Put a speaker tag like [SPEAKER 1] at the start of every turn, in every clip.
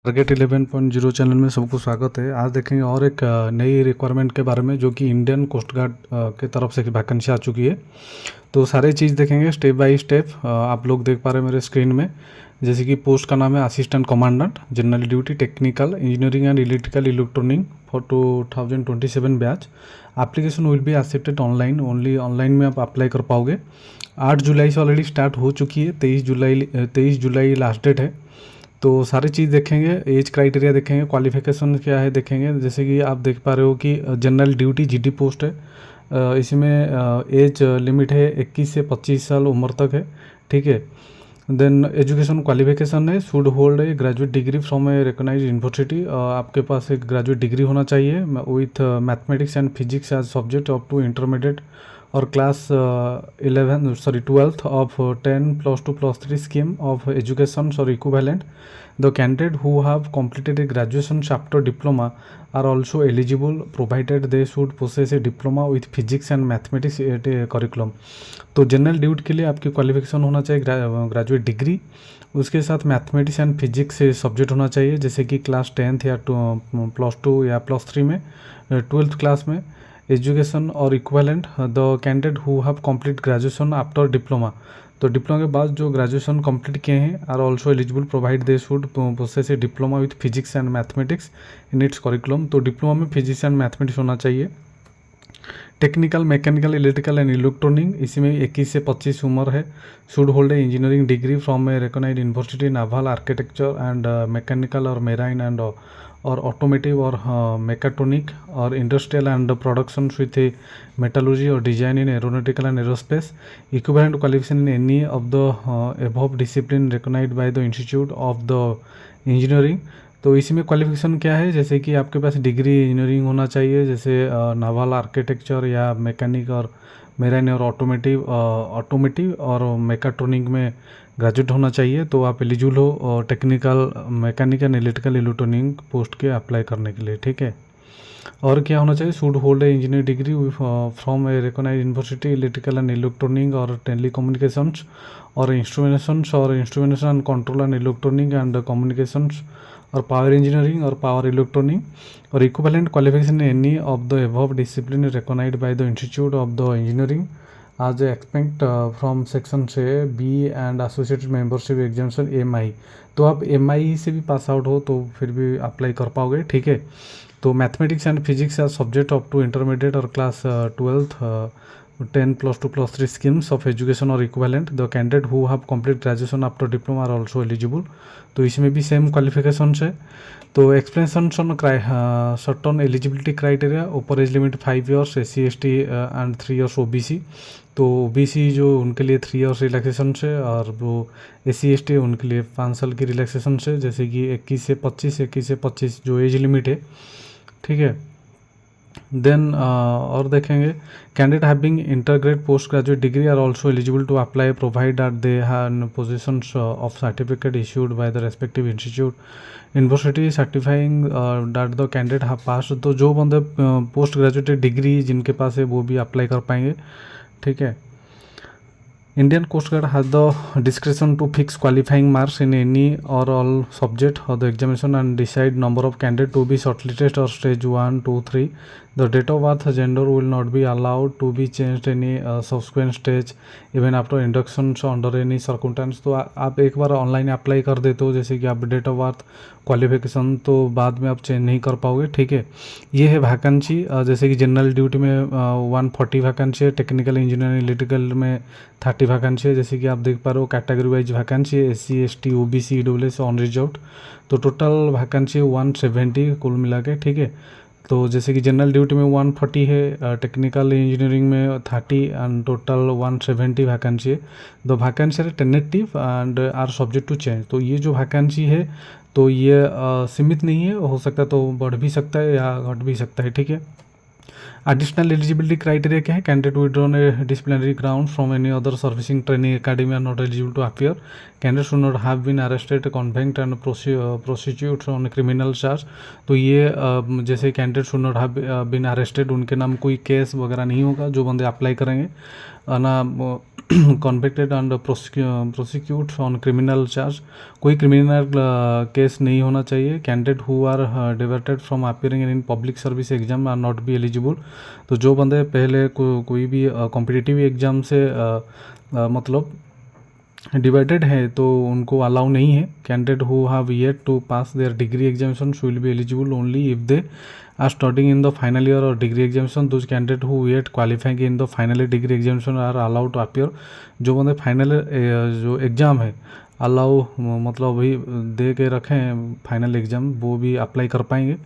[SPEAKER 1] Target 11.0 channel में सबको स्वागत है। आज देखेंगे और एक नई रिक्वायरमेंट के बारे में जो कि इंडियन कोस्ट गार्ड के तरफ से वैकेंसी आ चुकी है। तो सारे चीज़ देखेंगे स्टेप बाय स्टेप। आप लोग देख पा रहे हैं मेरे स्क्रीन में। जैसे कि पोस्ट का नाम है assistant commandant general duty technical engineering and electrical electronic for 2027 batch. Application will be accepted online, only online में आप अप्लाई कर पाओगे। 8 जुलाई से ऑलरेडी स्टार्ट हो चुकी है। 23 जुलाई लास्ट डेट है। तो सारी चीज़ देखेंगे, एज क्राइटेरिया देखेंगे, क्वालिफिकेशन क्या है देखेंगे। जैसे कि आप देख पा रहे हो कि जनरल ड्यूटी जीडी पोस्ट है। इसमें एज लिमिट है 21 से 25 साल उम्र तक है, ठीक है। देन एजुकेशन क्वालिफिकेशन है, should hold a graduate degree from a recognise university. आपके पास एक ग्रेजुएट डिग्री होना चाहिए with mathematics and physics as subject up to intermediate और class 12th of 10+2+3 scheme of education equivalent. The candidate who have completed a graduation after diploma are also eligible provided they should possess a diploma with physics and mathematics at a curriculum. तो general duty के लिए आपकी qualification होना चाहिए graduate degree, उसके साथ mathematics and physics से subject होना चाहिए, जैसे कि क्लास 10th या +2 या +3 में, 12th क्लास में एजुकेशन और equivalent. The candidate who have complete graduation after diploma, तो डिप्लोमा के बाद जो ग्रेजुएशन कंप्लीट किए हैं are also eligible provide they should process a diploma with physics and mathematics in its curriculum. तो diploma में फिजिक्स एंड मैथमेटिक्स होना चाहिए। Technical, mechanical, electrical and electronic, इसी में 21 से 25 उम्र है। Should hold a engineering degree from a recognised university, naval, architecture and mechanical और मेराइन एंड और ऑटोमेटिव और मेकाट्रॉनिक और industrial and production with a metallurgy और design in aeronautical and aerospace. Equivalent qualification in any of the above discipline recognised by the institute of the engineering. तो इसी में qualification क्या है, जैसे कि आपके पास डिग्री इंजीनियरिंग होना चाहिए, जैसे नावल, आर्किटेक्चर या मैकेनिक और मेराइन और ऑटोमेटिव और मेकाट्रॉनिक में ग्रेजुएट होना चाहिए। तो आप एलिजिबल हो technical, mechanic and electrical electronic post के अप्लाई करने के लिए, ठीक है। और क्या होना चाहिए, should hold a engineer degree from a recognised university, electrical and electronic और टेलीकम्युनिकेशंस और instrumentation and control and electronic and communications और पावर इंजीनियरिंग और पावर इलेक्ट्रॉनिक और equivalent qualification in any of the above discipline recognised by the institute of the engineering आज expect from section से B and associated membership examination MI। तो आप MI से भी pass out हो तो फिर भी अप्लाई कर पाओगे, ठीक है। तो mathematics and physics as subject up to intermediate और class 12th 10+2+3 schemes of education or equivalent. The candidate who have complete graduation after diploma are also eligible. तो इसमें भी सेम क्वालिफिकेशन है। तो एक्सप्लेनेशन सर्टन एलिजिबिलिटी क्राइटेरिया, ऊपर age limit 5 years SC/ST and 3 years OBC। तो OBC जो उनके लिए 3 years रिलैक्सेशन है और वो SC/ST उनके लिए 5 साल की रिलैक्सेशन है, जैसे कि 21 से 25 जो एज लिमिट है, ठीक है। देन और देखेंगे candidate having integrated post graduate degree are also eligible to apply provide that they have positions of certificate issued by the respective institute university certifying that the candidate have pass. तो जो बंदे post graduate degree जिनके पास है वो भी apply कर पाएंगे, ठीक है। Indian Coast Guard has the discretion to fix qualifying marks in any or all subject of the examination and decide number of candidates to be shortlisted or stage 1, 2, 3. The date of birth, gender will not be allowed to be changed any subsequent stage even after induction under any circumstance। तो आप एक बार online apply कर देते हो, जैसे कि आप date of birth, qualification, तो बाद में आप चेंज नहीं कर पाओगे, ठीक है। ये है वैकेंसी। जैसे कि जनरल ड्यूटी में 140 वैकेंसी है, टेक्निकल इंजीनियरिंग इलेक्ट्रिकल में 30 वैकेंसी है, जैसे कि आप देख पा रहे हो। कैटेगरी वाइज वैकेंसी है SC/ST OBC EWS on reserved. तो टोटल वैकेंसी 170 कुल मिला के, ठीक है। तो जैसे कि जनरल ड्यूटी में 140 है, टेक्निकल इंजीनियरिंग में 30 एंड टोटल 170 वैकेंसी है। द वैकेंसी है tentative and are subject to change. तो ये जो वैकेंसी है तो ये सीमित नहीं है, हो सकता है तो बढ़ भी सकता है या घट भी सकता है, ठीक है। एडिशनल एलिजिबिलिटी क्राइटेरिया क्या है, candidate withdrawn a disciplinary ground from any other servicing training academy are not eligible to appear. Candidate should not have been arrested, convicted and prosecute on criminal charge. तो ये जैसे candidate should not have been arrested, उनके नाम कोई case वगैरह नहीं होगा जो बंदे अप्लाई करेंगे ना। Convicted and prosecute on criminal charge, कोई क्रिमिनल केस नहीं होना चाहिए। Candidate who are diverted from appearing in public service exam are not be eligible. तो जो बंदे पहले कोई भी कॉम्पिटिटिव एग्जाम से मतलब डिवाइडेड है तो उनको अलाउ नहीं है। Candidate who have yet to pass their degree examination will be eligible only if they are studying in the final year और degree examination. Those candidate who yet qualifying in the final year degree examination are allowed to appear. जो बंदे final जो exam है allow मतलब अभी दे के रखें final exam, वो भी अप्लाई कर पाएंगे।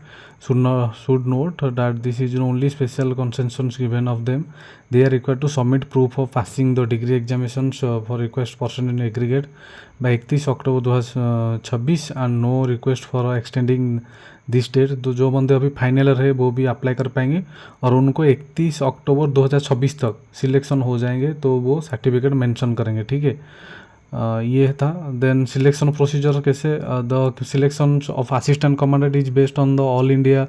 [SPEAKER 1] should note that this is only special concessions given of them. They are required to submit proof of passing the degree examinations for request person in aggregate by 31 October 2026 and no request for extending this date. तो जो बंदे अभी फाइनलर है वो भी apply कर पाएंगे और उनको 31 अक्टूबर 2026 तक सिलेक्शन हो जाएंगे तो वो सर्टिफिकेट मेंशन करेंगे, ठीक है। ये था। देन सिलेक्शन प्रोसीजर कैसे, the selection of assistant commandant is based on the all India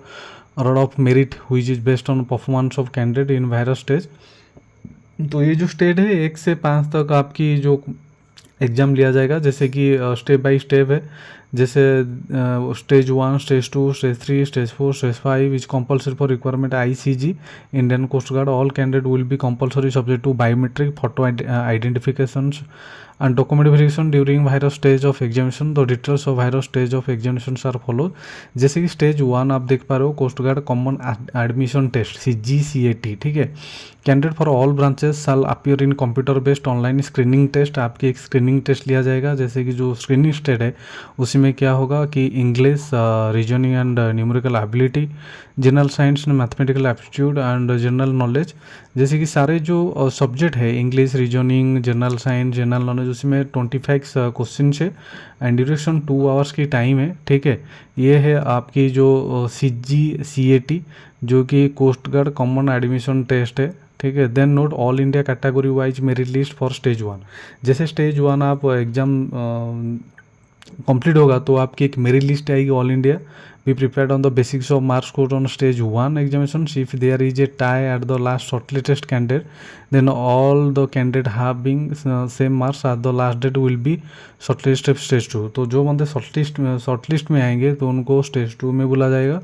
[SPEAKER 1] order of merit which is based on performance of candidate in various stage. तो ये जो स्टेज है 1 से 5 तक आपकी जो एग्ज़ाम लिया जाएगा, जैसे कि स्टेप बाय स्टेप है। जैसे stage 1, stage 2, stage 3, stage 4, stage 5 is compulsory for requirement ICG Indian coast guard. All candidate will be compulsory subject to biometric photo identifications and document verification during various stage of examination। the details of various stage of examinations are follow। जैसे कि stage 1 आप देख पा रहे हो coast guard common admission test CGCAT, ठीक है। Candidate for all branches shall appear in computer based online screening test. आपकी एक स्क्रीनिंग टेस्ट लिया जाएगा, जैसे कि जो स्क्रीनिंग टेस्ट है उसी में क्या होगा कि English, reasoning and numerical ability, general science, mathematical aptitude and general knowledge. जैसे कि सारे जो सब्जेक्ट है English, reasoning, general science, general knowledge, उसमें 25 क्वेश्चन है एंड ड्यूरेशन 2 आवर्स की टाइम है, ठीक है। ये है आपकी जो CGCAT जो कि coast guard common admission test है, ठीक है। Then note all India category wise merit list for stage 1। जैसे स्टेज 1 आप एग्ज़ाम कंप्लीट होगा तो आपकी एक मेरिट लिस्ट आएगी all India. Be prepared on the basics of marks score on stage 1 examination. If there is a tie at the last shortlisted candidate then all the candidate having same marks at the last date will be shortlisted stage 2। तो जो बंदे shortlist में आएंगे तो उनको stage 2 में बुला जाएगा,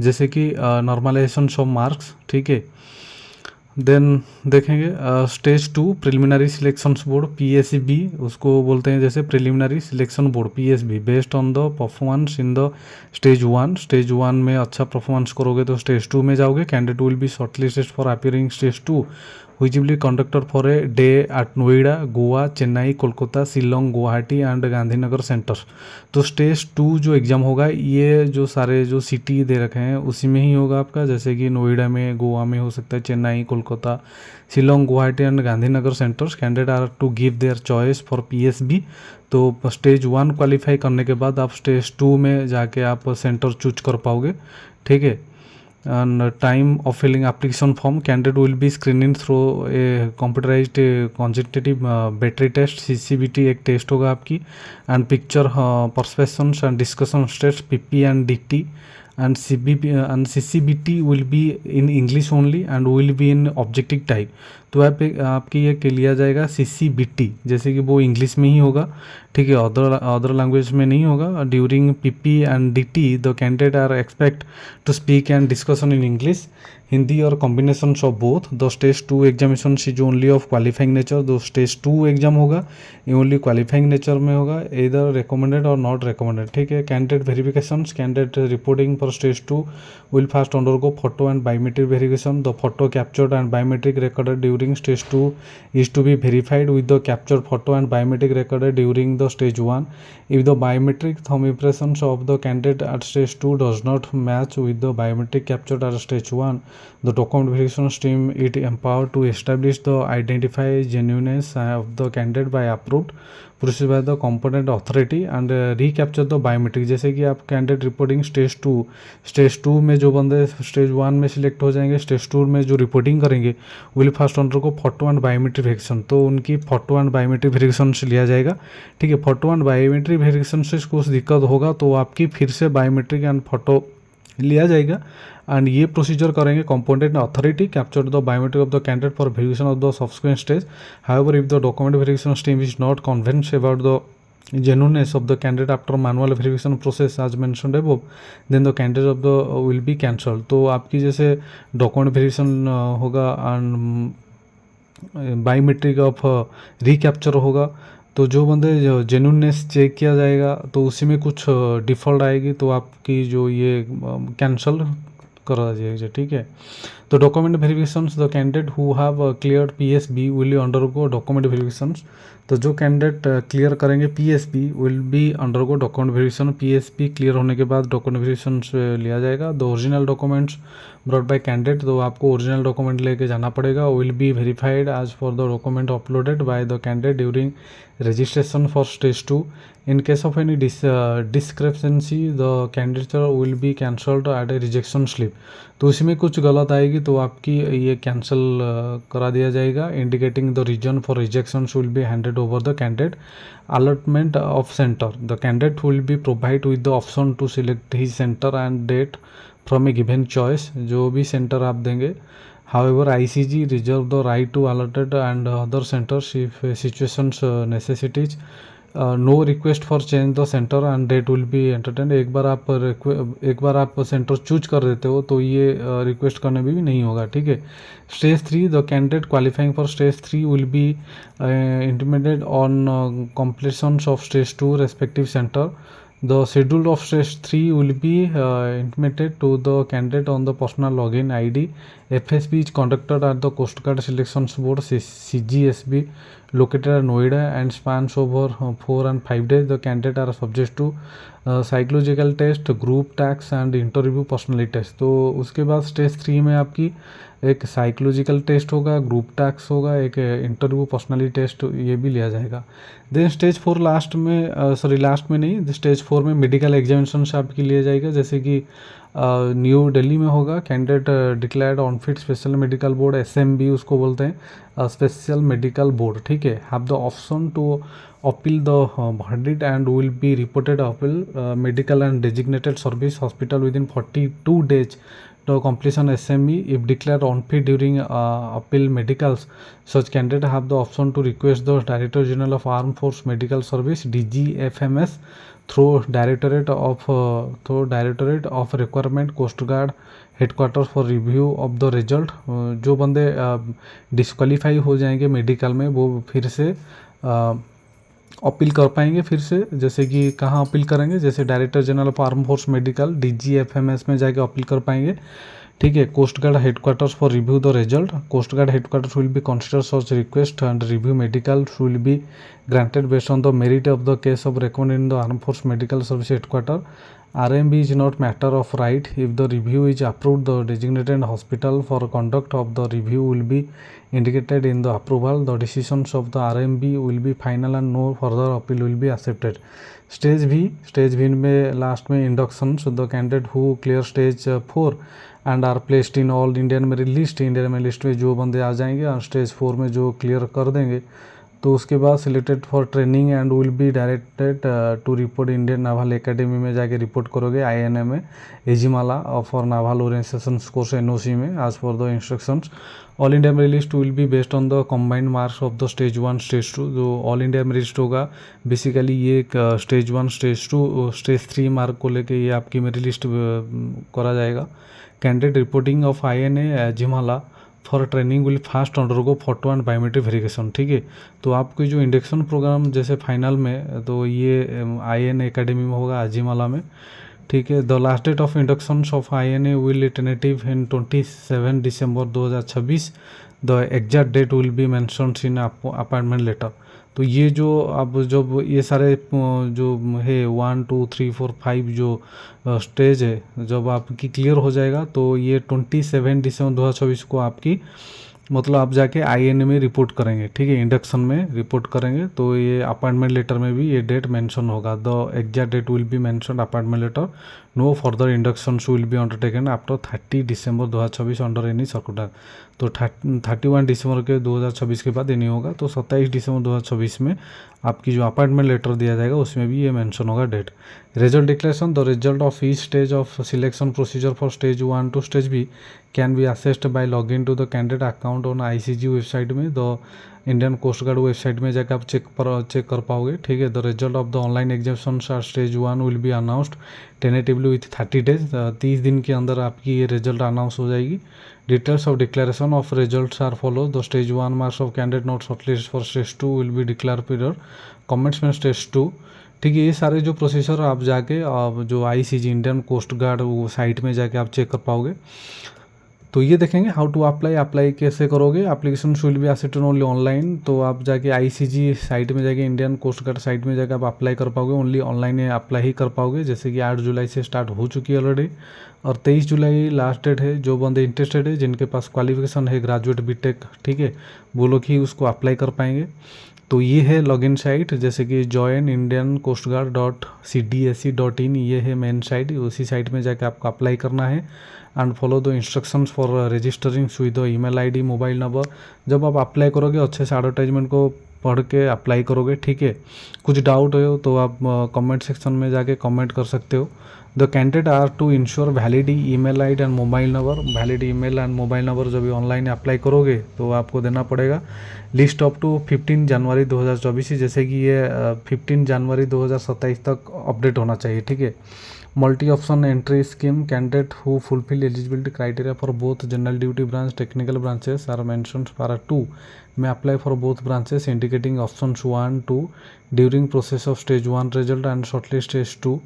[SPEAKER 1] जैसे कि नॉर्मलाइजेशन ऑफ मार्क्स, ठीक है। देन देखेंगे stage 2 preliminary selection board PSB उसको बोलते हैं, जैसे preliminary selection board PSB based on the performance in the stage 1। Stage 1 में अच्छा परफॉर्मेंस करोगे तो स्टेज 2 में जाओगे। Candidate will be shortlisted for appearing stage 2 which will be conducted for a day at Noida, Goa, Chennai, Kolkata, Shillong, Guwahati and Gandhinagar centres. तो stage 2 जो exam होगा ये जो सारे जो सिटी दे रखे हैं उसी में ही होगा आपका, जैसे कि नोएडा में, गोवा में हो सकता है, Chennai, Kolkata, Shillong, Guwahati and Gandhinagar centres. Candidate are to give their choice for PSB। तो स्टेज 1 क्वालिफाई करने के बाद आप स्टेज 2 में जाके आप सेंटर चूज कर पाओगे, ठीक है। and time of filling application form candidate will be screening through a computerized quantitative battery test CCBT एक टेस्ट होगा आपकी and picture perceptions and discussion tests PP and DT and CCBT will be in English only and will be in objective type। तो आपकी ये लिया जाएगा CCBT, जैसे कि वो इंग्लिश में ही होगा, ठीक है, अदर लैंग्वेज में नहीं होगा। During PP and DT the candidate are expect to speak and discussion in English, Hindi और combination of both. The stage 2 examination is only of qualifying nature. दो स्टेज 2 एग्जाम होगा ये ओनली क्वालिफाइंग नेचर में होगा, इधर रिकमेंडेड और not recommended, ठीक है। Candidate verification, candidate reporting for stage 2 will first undergo photo and biometric verification. The photo captured and biometric recorded during stage 2 is to be verified with the captured photo and biometric recorded during the stage 1. If the biometric thumb impressions of the candidate at stage 2 does not match with the biometric captured at stage 1, the document verification team is empowered to establish the identify genuineness of the candidate by approved process by the competent authority and recapture the biometric. जैसे कि आप candidate reporting stage 2 में जो बंदे stage 1 में select हो जाएंगे, stage 2 में जो रिपोर्टिंग करेंगे विल फर्स्ट अंडर को फोटो एंड बायोमेट्रिक वेरिफिकेशन। तो उनकी फोटो एंड बायोमेट्रिक वेरिफिकेशन से लिया जाएगा, ठीक है। फोटो एंड बायोमेट्रिक वेरिफिकेशन से कुछ दिक्कत होगा तो आपकी फिर से बायोमेट्रिक एंड फोटो लिया जाएगा। एंड ये प्रोसीजर करेंगे component authority capture the biometric of the candidate for verification of the subsequent stage. However if the document verification team is not convinced about the genuineness of the candidate after manual verification process as mentioned above, then the candidate of the will be cancelled। तो आपकी जैसे document verification होगा and biometric of recapture होगा, तो जो बंदे genuineness check किया जाएगा तो उसी में कुछ डिफ़ॉल्ट आएगी तो आपकी जो ये कैंसल करा जाएगा, ठीक है। तो document verifications the candidate who have cleared PSB will undergo document verifications. तो जो कैंडिडेट क्लियर करेंगे PSB will be undergo document verification. PSB clear होने के बाद डॉक्यूमेंट वेरिफिकेशन लिया जाएगा। The original documents brought by candidate, तो आपको ओरिजिनल डॉक्यूमेंट लेके जाना पड़ेगा। Will be verified as for the document uploaded by the candidate during registration for stage 2। in case of any discrepancy the candidature will be cancelled at a rejection slip। तो उसी में कुछ गलत आएगी तो आपकी ये कैंसिल करा दिया जाएगा। Indicating the reason for rejection will be handed over the candidate. Allotment of centre, the candidate will be provide with the option to select his centre and date from a given choice. जो भी centre आप देंगे, however ICG reserve the right to allotted and other centers if situations necessities। no request for change the center and date will be entertained। एक बार आप centre choose कर देते हो तो ये रिक्वेस्ट करने भी नहीं होगा, ठीक है। Stage 3 the candidate qualifying for stage 3 will be intimated on completion of stage 2 respective center। The schedule of stage 3 will be intimated to the candidate on the personal login ID। FSB is conducted at the Coast Guard Selections Board CGSB located at Noida and spans over 4 and 5 days। The candidate are subject to psychological test, group tax and interview personality test। तो उसके बाद stage 3 में आपकी एक psychological test होगा, group tax होगा, एक interview personality test ये भी लिया जाएगा। देन स्टेज 4 लास्ट में नहीं, स्टेज 4 में मेडिकल एग्जामिनेशन आपकी लिया जाएगा। जैसे कि न्यू दिल्ली में होगा, candidate declared unfit special medical board SMB उसको बोलते हैं, स्पेशल मेडिकल बोर्ड, ठीक है। Have the option to appeal the verdict and will be reported appeal medical and designated service hospital within 42 days to completion SME। if declared unfit during appeal medicals, such candidate have the option to request the Director General of Armed Force Medical Service DGFMS through Directorate of Requirement Coast Guard headquarter for review of the result. जो बंदे disqualify हो जाएंगे medical में वो फिर से appeal कर पाएंगे फिर से। जैसे कि कहाँ अपील करेंगे, जैसे director general of arm force medical DGFMS में जाके अपील कर पाएंगे, ठीक है। Coast guard headquarters for review the result, coast guard headquarters will be consider such request and review medical will be granted based on the merit of the case of recommended in the arm force medical service headquarter. RMB is not matter of right। if the review is approved, the designated hospital for conduct of the review will be indicated in the approval। the decisions of the RMB will be final and no further appeal will be accepted। Stage V में last में induction, the candidate who clear stage 4 and are placed in all Indian merit list. Indian merit list में जो बंदे आ जाएंगे और stage 4 में जो clear कर देंगे तो उसके बाद selected for training and will be directed to report Indian naval academy में जाके रिपोर्ट करोगे INA में Ezhimala for naval orientation course NOC में as for the instructions. All India merit list will be based on the combined marks of the stage 1 stage 2। जो all India merit list होगा basically ये एक stage 1 stage 2 stage 3 mark को लेके ये आपकी merit list करा जाएगा। Candidate reporting of INA Ezhimala for training will fast undergo photo and biometric verification, ठीक है। तो आपकी जो इंडक्शन प्रोग्राम जैसे फाइनल में तो ये INA एकेडमी में होगा अजीमाला में, ठीक है। The last date of induction of INA will tentative in 27 December 2026। The exact date will be mentioned in appointment letter. तो ये जो अब जब ये सारे जो है 1 2 3 4 5 जो स्टेज है जब आपकी क्लियर हो जाएगा तो ये 27 दिसंबर 2024 को आपकी मतलब आप जाके INA में रिपोर्ट करेंगे, ठीक है। इंडक्शन में रिपोर्ट करेंगे तो ये अपॉइंटमेंट लेटर में भी ये डेट मेंशन होगा। The exact date will be mention appointment letter no further inductions will be undertaken after 30 December 2026 under any circular. तो 31 दिसंबर के 2026 के बाद ये नहीं होगा। तो 27 दिसंबर 2026 में आपकी जो अपॉइंटमेंट लेटर दिया जाएगा उसमें भी ये मेंशन होगा date. Result declaration, the result of each stage of selection procedure for stage 1 to stage B can be assessed by login to the candidate account on ICG website में, द Indian coast guard website में जाकर आप check कर पाओगे। ठीक है। The result of the online examination stage 1 will be announced tentatively with 30 days. 30 दिन के अंदर आपकी ये रिजल्ट अनाउंस हो जाएगी। Details of declaration of results are follow. The stage 1 marks of candidate not shortlist for stage 2 will be declare period comments में stage 2। ठीक है। ये सारे जो प्रोसीजर आप जाके जो आईसीजी इंडियन कोस्ट गार्ड वो साइट में जाके आप चेक कर पाओगे। तो ये देखेंगे हाउ टू अप्लाई कैसे करोगे। Application will be accepted only online. तो आप जाके आईसीजी साइट में जाके इंडियन कोस्ट गार्ड साइट में जाकर आप अप्लाई कर पाओगे। ओनली ऑनलाइन अप्लाई ही कर पाओगे, जैसे कि 8 जुलाई से स्टार्ट हो चुकी है ऑलरेडी और 23 जुलाई लास्ट डेट है। जो बंदे इंटरेस्टेड है, जिनके पास क्वालिफिकेशन है ग्रेजुएट बीटेक, ठीक है, वो लोग ही उसको अप्लाई कर पाएंगे। तो ये है लॉगिन साइट, जैसे कि join.indiancoastguard.cdsc.in, ये है मेन साइट। उसी साइट में जाके आपको अप्लाई करना है and follow the instructions for registering with the email ID, mobile number. जब आप अप्लाई करोगे अच्छे से एडवर्टाइजमेंट को पढ़ के अप्लाई करोगे। ठीक है। कुछ डाउट हो तो आप कमेंट सेक्शन में जाके कमेंट कर सकते हो। The candidate are to ensure valid email ID and mobile number. Valid email and mobile number जब भी ऑनलाइन अप्लाई करोगे तो आपको देना पड़ेगा। लिस्ट अप टू 15 जनवरी 2024, जैसे कि ये 15 जनवरी 2027 तक अपडेट होना चाहिए। ठीक है। Multi option entry scheme, candidate who fulfil eligibility criteria for both general duty branch technical branches are mentioned para 2 में apply for both branches indicating options 1 2 during process of stage 1 result and shortlist stage 2।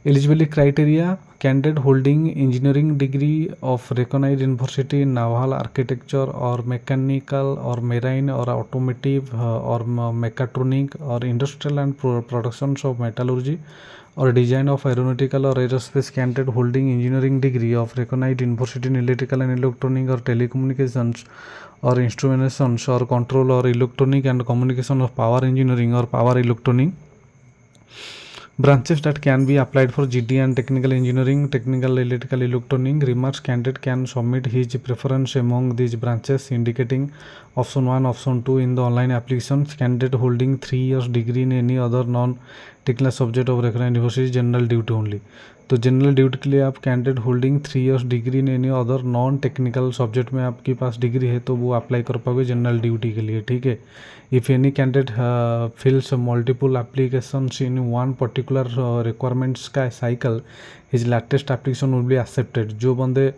[SPEAKER 1] Eligibility criteria, candidate holding engineering degree of recognized university in naval architecture or mechanical or marine or automotive or mechatronic or industrial and productions of metallurgy or design of aeronautical or aerospace. Candidate holding engineering degree of recognized university in electrical and electronic or telecommunications or instrumentations or control or electronic and communication of power engineering or power electronic. Branches that can be applied for GD and technical engineering, technical electrical electronic. Remarks, candidate can submit his preference among these branches indicating option 1 option 2 in the online applications. Candidate holding 3 years degree in any other non technical subject of recognized university, general duty only. तो general duty के लिए आप candidate holding 3 years degree in any other non technical subject में आपके पास degree है तो वो apply कर पाओगे जनरल ड्यूटी के लिए। ठीक है। If any candidate fills multiple applications in one particular requirements का cycle, his latest application will be accepted. जो बंदे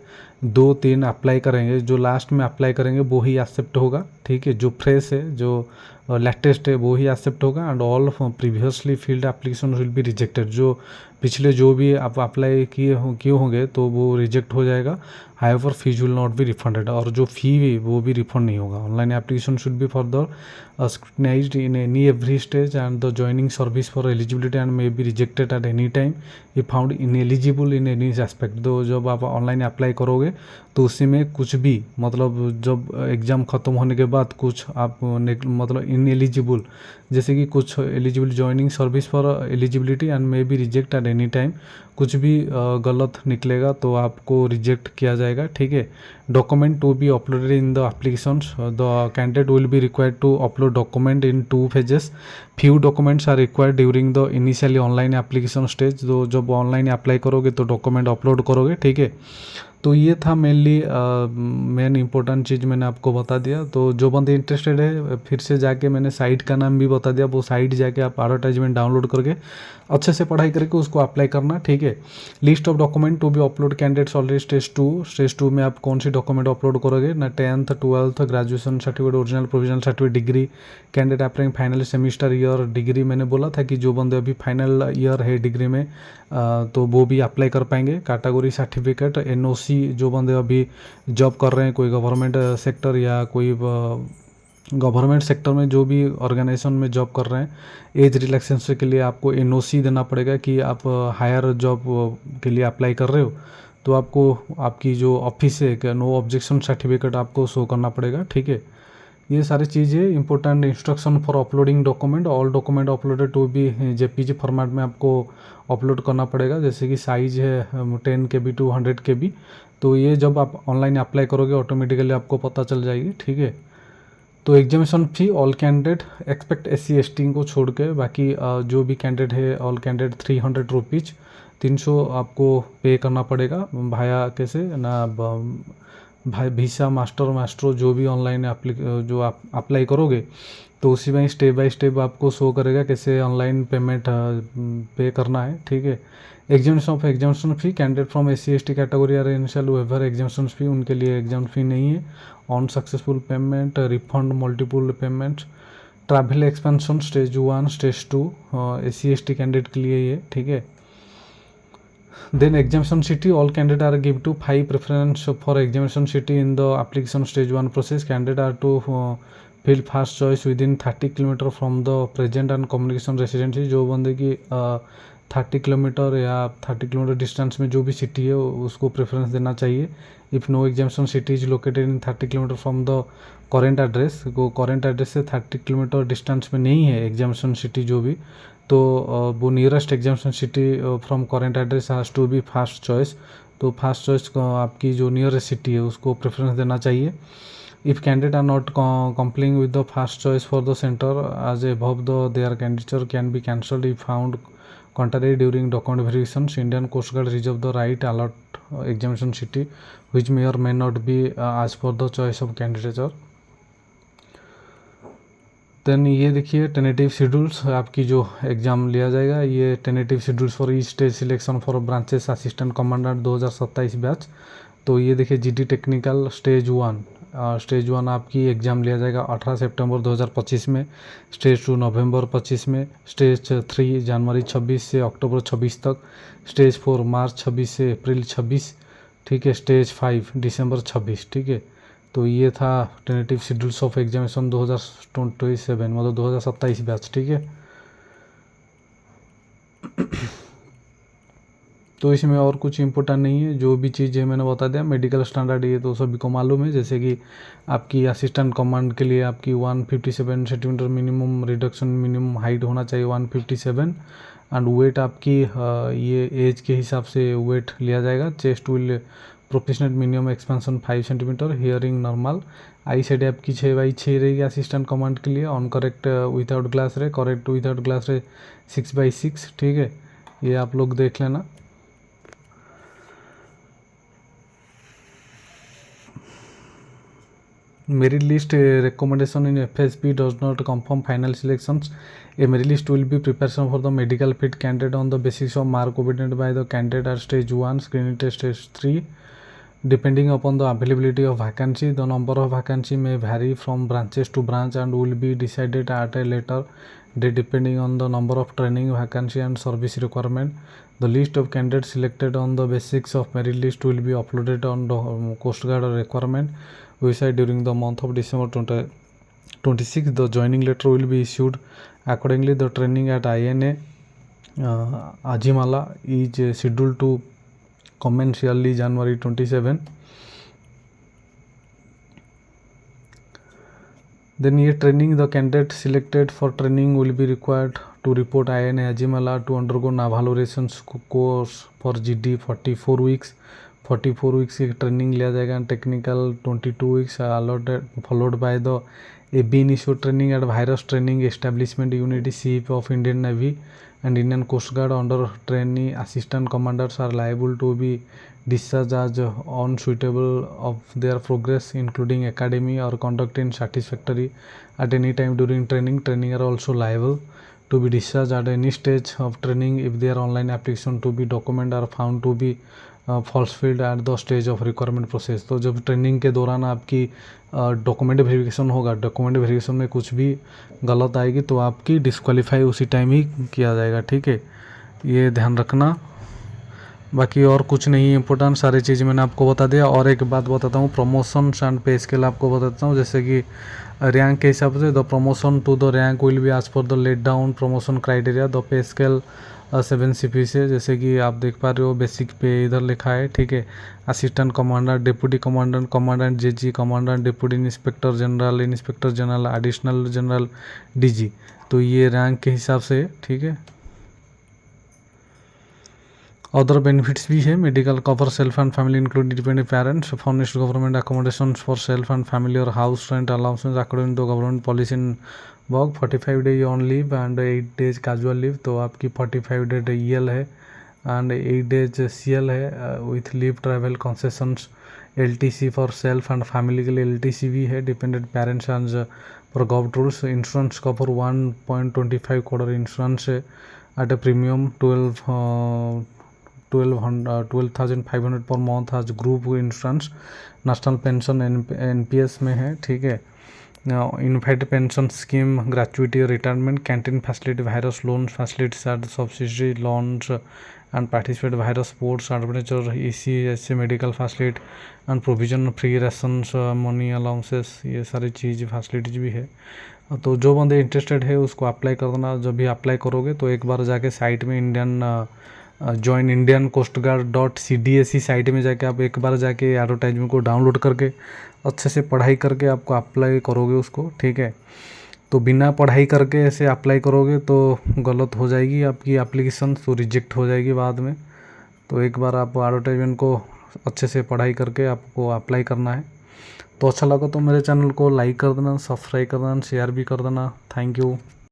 [SPEAKER 1] 2-3 अप्लाई करेंगे, जो लास्ट में अप्लाई करेंगे वो ही एक्सेप्ट होगा। ठीक है। जो फ्रेश है, जो लेटेस्ट है, वो ही एक्सेप्ट होगा and all previously field application will be rejected. जो पिछले जो भी आप अप्लाई किए होंगे तो वो रिजेक्ट हो जाएगा। However fees will not be refunded, और जो फी भी वो भी रिफंड नहीं होगा। Online application should be further scrutinized in any every stage and the joining service for eligibility and may be rejected at any time if found ineligible in any aspect। तो जब आप ऑनलाइन अप्लाई करोगे तो उसी में कुछ भी मतलब जब एग्ज़ाम ख़त्म होने के बाद कुछ आप मतलब इनएलिजिबल, जैसे कि कुछ eligible joining service for eligibility and may be reject at any time, कुछ भी गलत निकलेगा तो आपको रिजेक्ट किया जाएगा। ठीक है। Document to be uploaded in the applications, the candidate will be required to upload document in 2 phases। Few documents are required during the initially online application stage. तो जब ऑनलाइन अप्लाई करोगे तो डॉक्यूमेंट अपलोड करोगे। ठीक है। तो ये था मेनली मेन इंपॉर्टेंट चीज़ मैंने आपको बता दिया। तो जो बंदे इंटरेस्टेड है, फिर से जाके मैंने साइट का नाम भी बता दिया, वो साइट जाके आप एडवर्टाइजमेंट डाउनलोड करके अच्छे से पढ़ाई करके उसको अप्लाई करना। ठीक है। List of document to be upload, candidates already stage 2 में आप कौन सी डॉक्यूमेंट अपलोड करोगे ना, 10th 12th graduation certificate, original provisional certificate, degree. Candidate applying final semester year degree, मैंने बोला था कि जो बंदे अभी फाइनल ईयर है डिग्री में तो वो भी अप्लाई कर पाएंगे। कैटेगरी सर्टिफिकेट, NOC, जो बंदे अभी जॉब कर रहे हैं कोई गवर्नमेंट सेक्टर या कोई गवर्नमेंट सेक्टर में जो भी ऑर्गेनाइजेशन में जॉब कर रहे हैं, एज रिलैक्सेशन के लिए आपको NOC देना पड़ेगा कि आप हायर जॉब के लिए अप्लाई कर रहे हो। तो आपको आपकी जो ऑफिस है नो ऑब्जेक्शन सर्टिफिकेट आपको शो करना पड़ेगा। ठीक है। ये सारी चीज़ें important instruction for uploading document, all document uploaded to be JPG format में आपको अपलोड करना पड़ेगा। जैसे कि साइज़ है 10 KB टू 100 KB। तो ये जब आप ऑनलाइन अप्लाई करोगे ऑटोमेटिकली आपको पता चल जाएगी, ठीक है। तो एग्जामिनेशन फ़ी all candidate expect SC ST को छोड़ के बाकी जो भी कैंडिडेट है ऑल कैंडिडेट 300 रुपीज़ 300 आपको पे करना पड़ेगा भाया कैसे ना भाई वीसा मास्टर मास्ट्रो जो भी ऑनलाइन जो आप अप्लाई करोगे तो उसी में स्टेप बाय स्टेप आपको शो करेगा कैसे ऑनलाइन पेमेंट पे करना है, ठीक है। Examination fee candidate from SC ST category are initial waiver examination fee उनके लिए एग्जाम फ़ी नहीं है। On successful payment refund multiple payment travel expansion stage 1 stage 2 SC ST candidate के लिए ये, ठीक है। Then examination city all candidate are give to 5 preference for examination city in the application stage 1 process. Candidate are to fill first choice within 30 km from the present and communication residency। जो बंदे की 30 kilometre या 30 kilometre distance में जो भी city है उसको preference देना चाहिए। If no examination city is located in 30 kilometre from the current address, को करेंट एड्रेस से 30 किलोमीटर डिस्टेंस में नहीं है एग्जामिनेशन सिटी जो भी, तो वो nearest examination city from current address has to be first choice. तो फर्स्ट चॉइस आपकी जो नियरेस्ट सिटी है उसको प्रेफरेंस देना चाहिए। If candidate are not complying with the first choice for the center as above their candidature can be cancelled if found contrary during document verifications। Indian Coast Guard reserve the right allot examination city which may or may not be as per the choice of candidature। Then ये देखिए टेनेटिव schedules आपकी जो exam लिया जाएगा, ये tentative schedules for each stage selection for branches assistant commandant 2027 batch. तो ये देखिए GD टेक्निकल स्टेज 1 आपकी एग्ज़ाम लिया जाएगा 18 सितंबर 2025 में, स्टेज 2 नवंबर 25 में, स्टेज 3 जनवरी 26 से अक्टूबर 26 तक, स्टेज 4 मार्च 26 से अप्रैल 26, ठीक है, स्टेज 5 दिसंबर 26, ठीक है। तो ये था टेनेटिव शेड्यूल्स ऑफ एग्जामिनेशन 2027 मतलब 2027 बैच, ठीक है। तो इसमें और कुछ इम्पोर्टेंट नहीं है, जो भी चीज़ है मैंने बता दिया। मेडिकल स्टैंडर्ड ये तो सभी को मालूम है, जैसे कि आपकी असिस्टेंट कमांड के लिए आपकी 157 centimetre minimum reduction, minimum height होना चाहिए 157 एंड वेट आपकी ये एज के हिसाब से वेट लिया जाएगा। Chest will professional minimum expansion 5 centimetre, hearing normal, I side आपकी 6/6 रहेगी असिस्टेंट कमांड के लिए, ऑन करेक्ट विदाउट ग्लास रे, करेक्ट विदाउट ग्लास रे 6/6, ठीक है। ये आप लोग देख लेना। Merit list recommendation in FSP does not confirm final selections. A merit list will be preparation for the medical fit candidate on the basis of mark obtained by the candidate at stage 1, screening test stage 3. Depending upon the availability of vacancy, the number of vacancy may vary from branches to branch and will be decided at a later date depending on the number of training vacancy and service requirement. The list of candidates selected on the basis of merit list will be uploaded on the Coast Guard requirement website during the month of December 2026. The joining letter will be issued accordingly. The training at INA Ajimala is scheduled to commence early January 27. Then ये training, the candidate selected for training will be required to report INA Ajimala to undergo naval operations course for GD 44 weeks। 44 weeks की training लिया जाएगा। Technical 22 weeks allotted followed by the AB institute training at virus training establishment unit ship of Indian navy and Indian coast guard under trainee assistant commanders are liable to be discharged as unsuitable of their progress including academy or conduct in satisfactory at any time during training. Training are also liable to be discharged at any stage of training if their online application to be document are found to be falsified at the stage of requirement process। तो जब training के दौरान आपकी document verification होगा, document verification में कुछ भी गलत आएगी तो आपकी डिस्क्वालीफाई उसी टाइम ही किया जाएगा, ठीक है, ये ध्यान रखना। बाकी और कुछ नहीं है इम्पोर्टेंट, सारी चीज़ मैंने आपको बता दिया। और एक बात बताता हूँ, प्रमोशन एंड पे स्केल आपको बताता हूँ। जैसे कि रैंक के हिसाब से the promotion to the rank will be as per the laid down promotion criteria the pay scale 7 CP से। जैसे कि आप देख पा रहे हो बेसिक पे इधर लिखा है, ठीक है। Assistant commander, deputy commandant, commandant JG, commandant, deputy inspector general, inspector general, additional general, DG. तो ये रैंक के हिसाब से, ठीक है। अदर बेनिफिट्स भी है, medical cover self and family including dependent parents, furnished government accommodation for self and family और house rent allowances according to government policy in work, 45 days on leave and 8 days casual leave. तो आपकी 45 days EL है and 8 days CL है with leave travel concessions. LTC for self and family के लिए LTC भी है, dependent parents and for government rules. Insurance cover 1.25 crore insurance है at a premium 12,500 per month आज group insurance. National pension NPS में है, ठीक है। इनफेड pension scheme, gratuity retirement, canteen facility, various loan facilities and subsidy launch and participate various sports adventure, ECSC medical facility and provision free rations, money allowances, ये सारी चीज़ facilities भी है। तो जो बंदे इंटरेस्टेड है उसको अप्लाई कर देना। जब भी अप्लाई करोगे तो एक बार जाके साइट में join Indian coast guard .CDSE site में जाके आप एक बार जाके एडवर्टाइजमेंट को डाउनलोड करके अच्छे से पढ़ाई करके आपको अप्लाई करोगे उसको, ठीक है। तो बिना पढ़ाई करके ऐसे अप्लाई करोगे तो गलत हो जाएगी आपकी एप्लीकेशन, तो रिजेक्ट हो जाएगी बाद में। तो एक बार आप एडवर्टाइजमेंट को अच्छे से पढ़ाई करके आपको अप्लाई करना है। तो अच्छा लगा तो मेरे चैनल को लाइक कर देना, सब्सक्राइब कर देना, शेयर भी कर देना। Thank you.